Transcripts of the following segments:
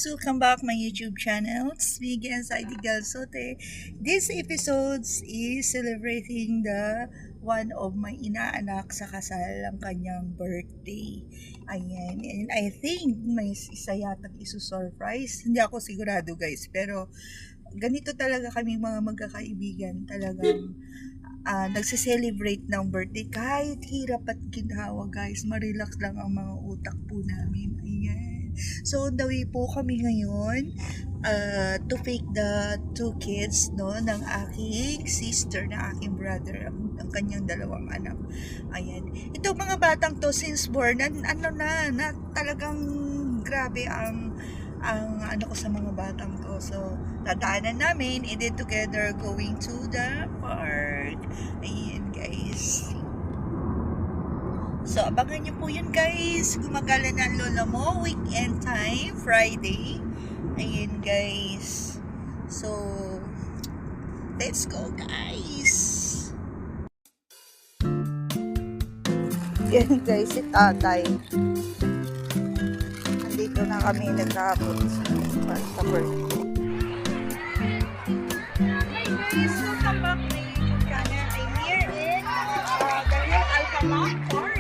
welcome back my YouTube channel. It's me again, Saidi Galsote. This episode is celebrating the one of my inaanak sa kasal ang kanyang birthday. Ayan, and I think may isa yatang isu-surprise. Hindi ako sigurado guys, pero ganito talaga kami mga magkakaibigan. Talagang nagse-celebrate ng birthday kahit hirap at ginhawa guys. Marelax lang ang mga utak po namin. Ayan. So, on the way po kami ngayon to pick the two kids no, ng aking sister, ng aking brother, ang kanyang dalawang anak. Ayan. Itong mga batang to since born, na talagang grabe ang ano ko sa mga batang to. So, dadaanan namin and then together going to the park. Ayan guys. So, abangan nyo po yun guys. Gumagala na ang lola mo. Weekend time, Friday. Ayan guys. So, let's go guys. Yan guys, si tatay. Andito na kami nagkakapot sa birthday. Hi guys, welcome back to my YouTube channel. I'm here in the Real Alcamont Park.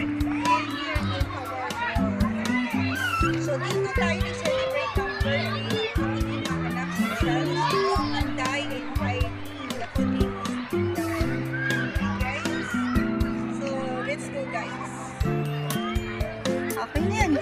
So, dito tayo na-celebrate ng birthday ng aking mga anak sa Charles, Anday, and Heidi. Ako din guys. So, let's go guys. Okay na yan.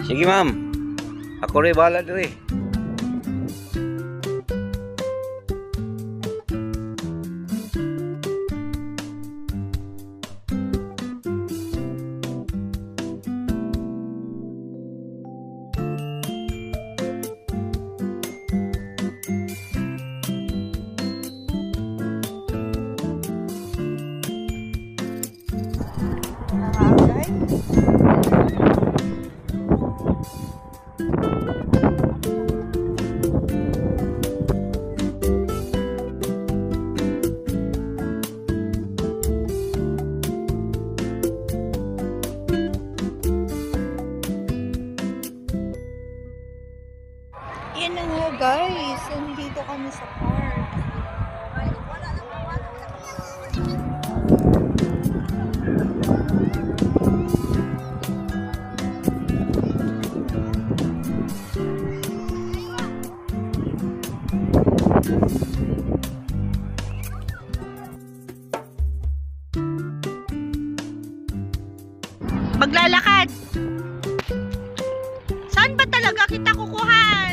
Sige ma'am, ako rin bahala diri. Yan na nga guys, nandito kami sa park. Maglalakad. Saan ba talaga kita kukuha?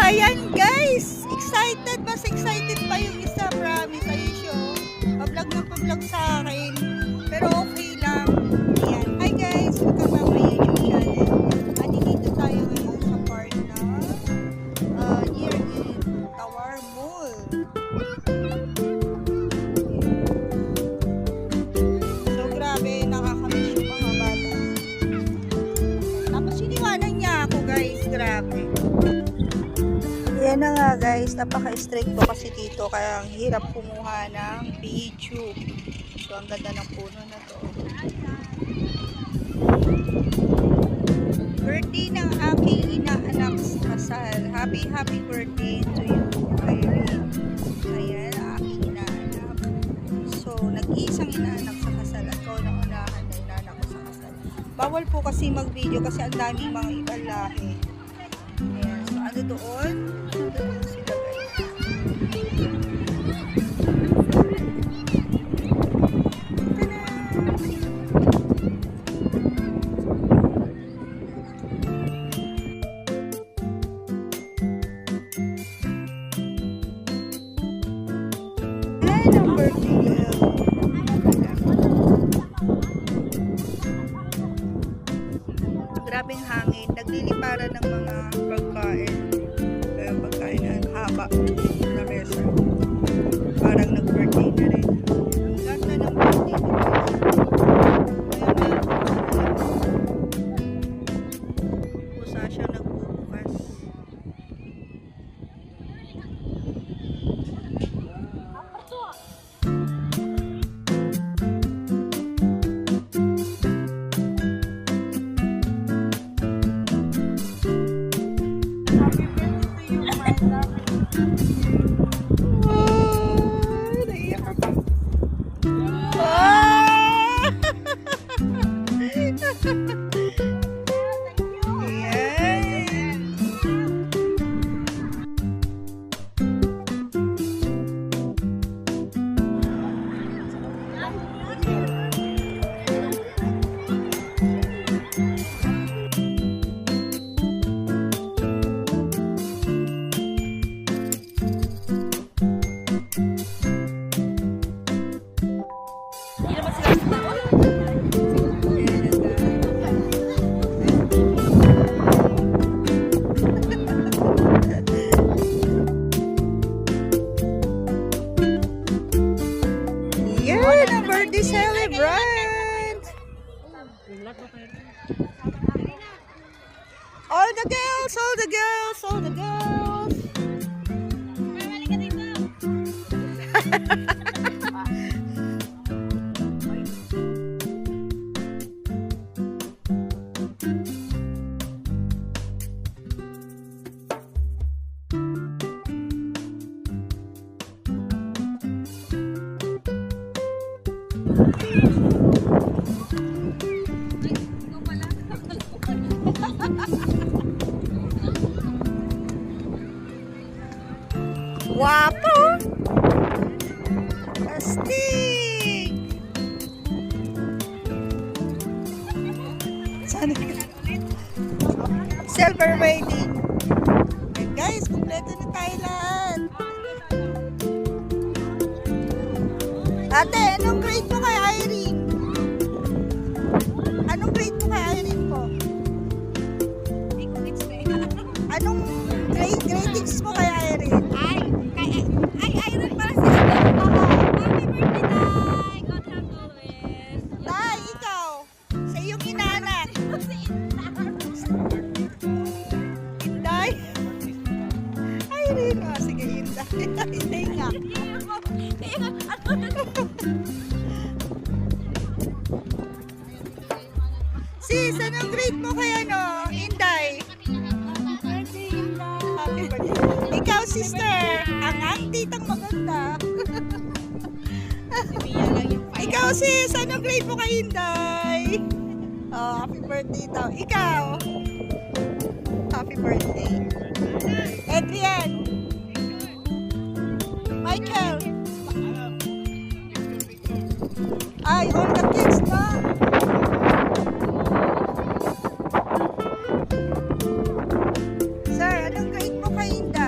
Ayan guys, excited, mas excited pa yung isa, promise. Ayun siya, pa-vlog ng pa-vlog sa akin. Pero okay lang. Ayan. Hi guys, welcome back to my YouTube channel. Dito tayo ngayon sa part na near in Tower Mall. So grabe, nakakamiss yung mga bata. Tapos iniwanan niya ako guys, grabe. Yan na nga guys, napaka-strict ko kasi dito kaya ang hirap kumuha ng picture. So ang ganda ng puno na to. Birthday ng aking inaanak sa kasal. Happy birthday to you, Irene. Ayan, aking inaanak. So nag-iisang inaanak sa kasal at kauna-unahan na inaanak ko sa kasal. Bawal po kasi mag-video kasi ang daming mga ibang lahi. Ayan, so ano doon? Doon sila guys. Ayan ang birthday girl. Grabing hangin. Nagliliparan ng mga pagkain. Kaya pagkain na haba na mesa. Parang nag-birthday na rin. Ang ganda ng birthday na pusa siya nagbubukas. Yan ang birthday celebrant! All the girls, all the girls, all the girls! Guwapo! Astig! Sana silver wedding. And guys, kumpleto na tayo lahat. Ate, anong grade mo kay Irene? Anong grade mo kay Irene po? Anong gradings mo kay Irene? Ay, Irene para sa sister ko. Happy birthday, Day! God help always. Tay, ikaw, sa iyong inaanak. Inday? Irene, oh, sige, Inday. Inday nga. Sis, anong grade mo kay ano? Inday? Happy birthday. Ikaw, sister, ang titang maganda. Ikaw, sis, anong grade mo kay Inday? Oh, happy birthday daw. Ikaw? Happy birthday. Adrian? Michael? Ay, all the kids na. Sir, anong grade mo kay Inday?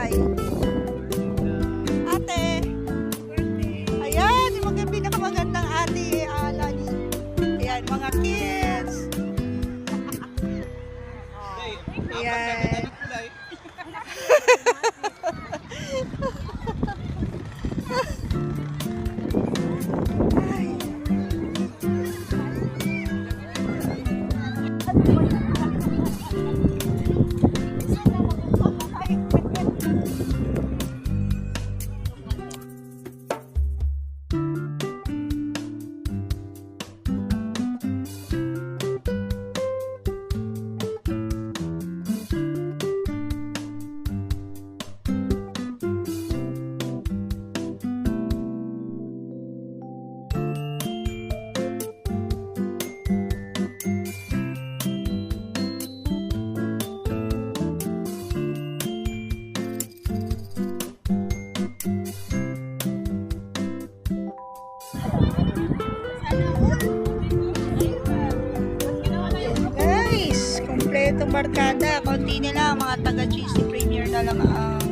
barkada, konti na lang, mga taga GC Premier na lang ang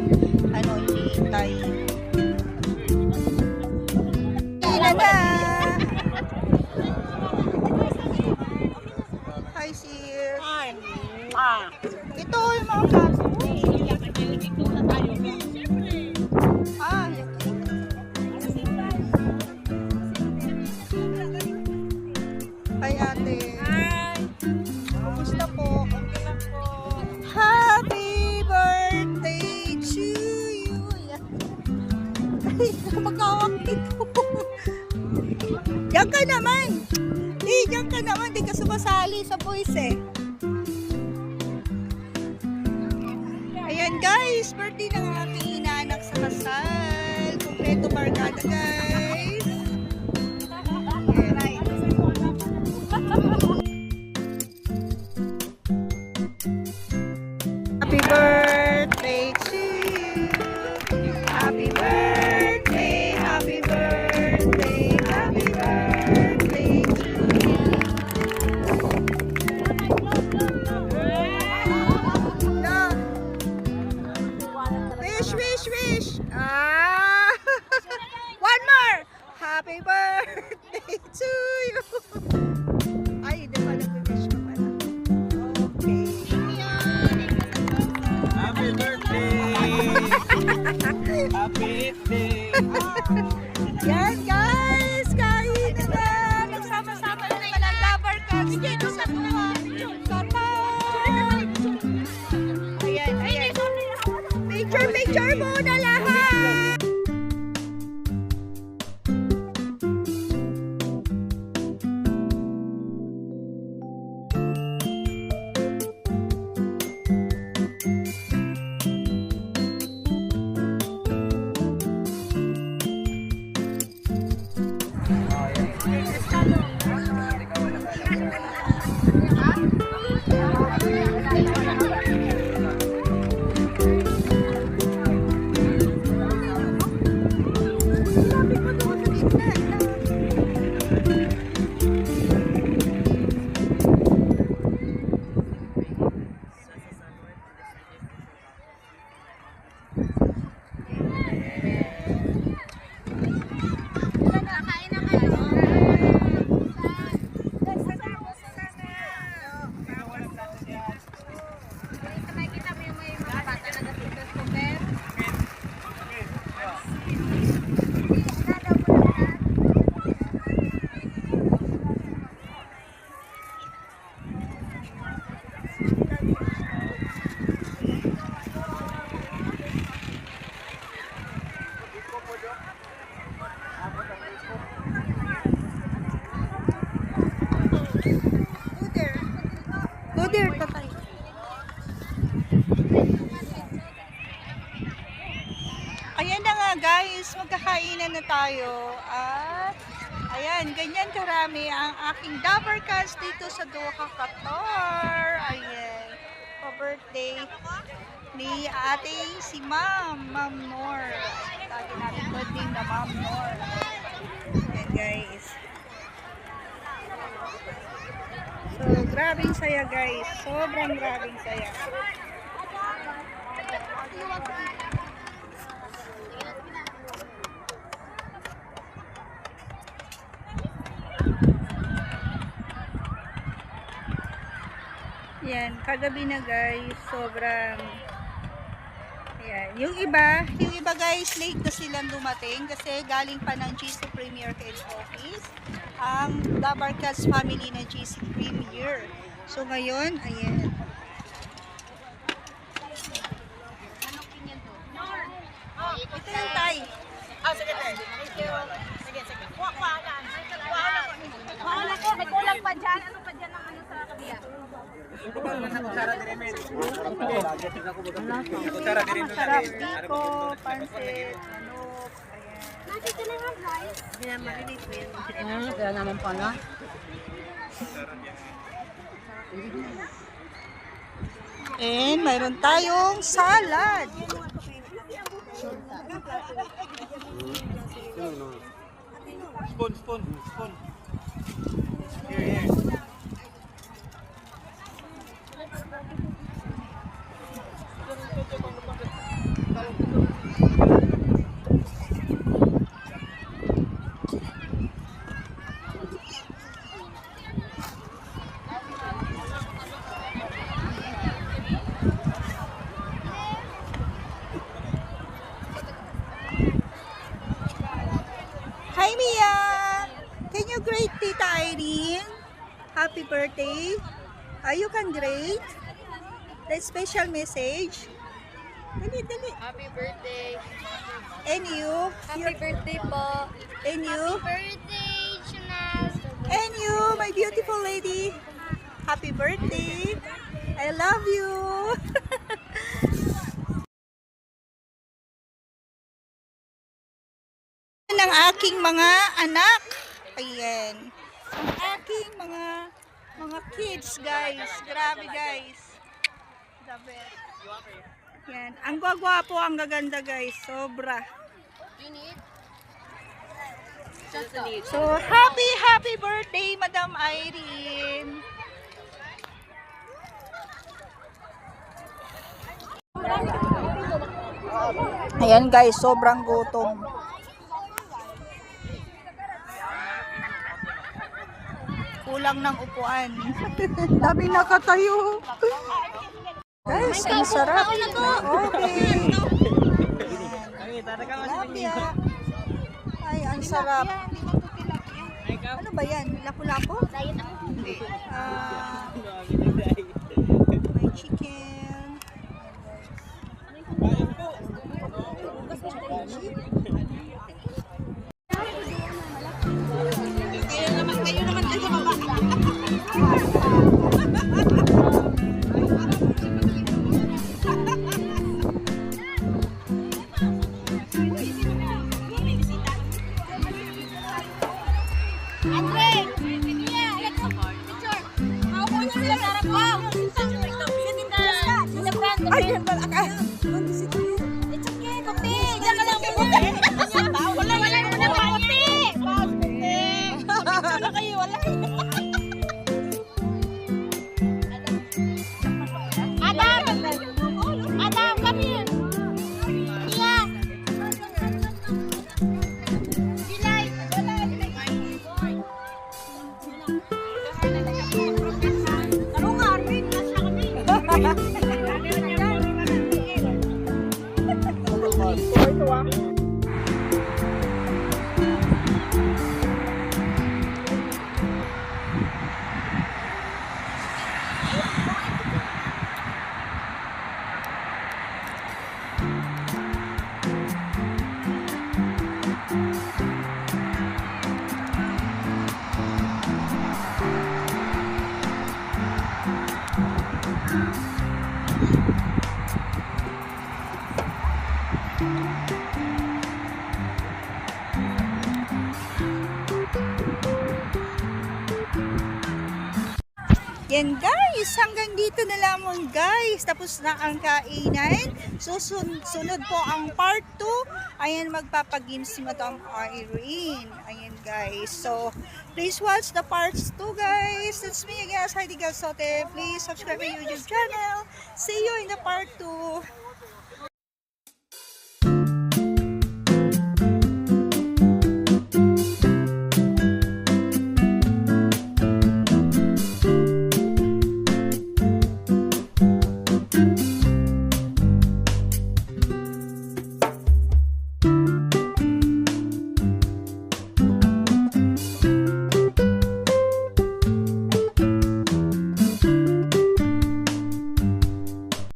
hinihintay. Kailan na? Hi sis. Ito yung mga kaso. Ah, hi ate. Kumusta po? Happy birthday to you. Ay, magkawakit ko. Diyan ka naman. Diyan ka naman. Di ka sumasali sa voice eh. Ayan guys, birthday ng aking inaanak sa kasal. Kompleto barkada guys. Happy birthday to you. Happy birthday, happy birthday, happy birthday to you. No. Wish, wish, wish. Ah. One more. Happy birthday to you. Ay, di ba nag-wish ka pala? Okay. Happy birthday! Happy birthday! Yan guys, kain na na. Nagsama-sama na naman ang lover cards dito sa tuwa. Ayan, ayan. Picture muna lahat. Go there, tatay. Ayan na nga guys, magkakainan na tayo. At ayan, ganyan karami ang aking Dabber Cats dito sa Doha, Qatar. Ayan, pa-birthday ni ate si Ma'am Nor. Tagi natin birthday na Ma'am Nor. Ayan guys. So, grabing saya guys. Sobrang grabing saya. Yan, kagabi na guys. Sobrang ayan. Yung iba guys, late na silang dumating kasi galing pa ng GC Premier Head Office ang Dabber Cats family ng GC Premier. So ngayon, ayan. Ito yung tay. Sige, sige. Sige, sige. Kuha lang. Kuha ko. May kulang pa dyan. Ano pa dyan ang ano sa kabila? Sarap, biko, pansit, manok, ayan. Nakita na nga, guys. Kaya naman pala. And mayroon tayong salad. Spoon. Here. you greet Tita Irene? Happy birthday. You can greet. The special message. Dali, dali. Happy birthday. And you? Happy birthday po. And you? Birthday, Chanel. And you, my beautiful lady. Happy birthday. I love you. Ng aking mga anak. Ayan. Ang aking mga kids, guys. Grabe, guys. Grabe. Yan. Ang gwagwapo, ang gaganda, guys. Sobra. So, happy birthday, Madam Irene. Ayan, guys. Sobrang gutom. Kulang ng upuan. Dami nakatayo. Guys, ang sarap. Okay. Tilapia. Ay, ang sarap. Ano ba yan? Lapu-lapu? Hindi. May chicken. Kayo naman sa baba. Ay, yan pala ka. It's okay, kopi. Diyan ka lang kopi. Wala na kopi. Wala kayo, wala. Adam, come here. Yeah. Yan guys, hanggang dito na lamang guys. Tapos na ang kainan. Sunod po ang part 2. Ayan, magpapagames si Madam Irene. Ayan guys. So, please watch the parts 2 guys. That's me again, Heidi Galsote. Please subscribe my YouTube channel. See you in the part 2.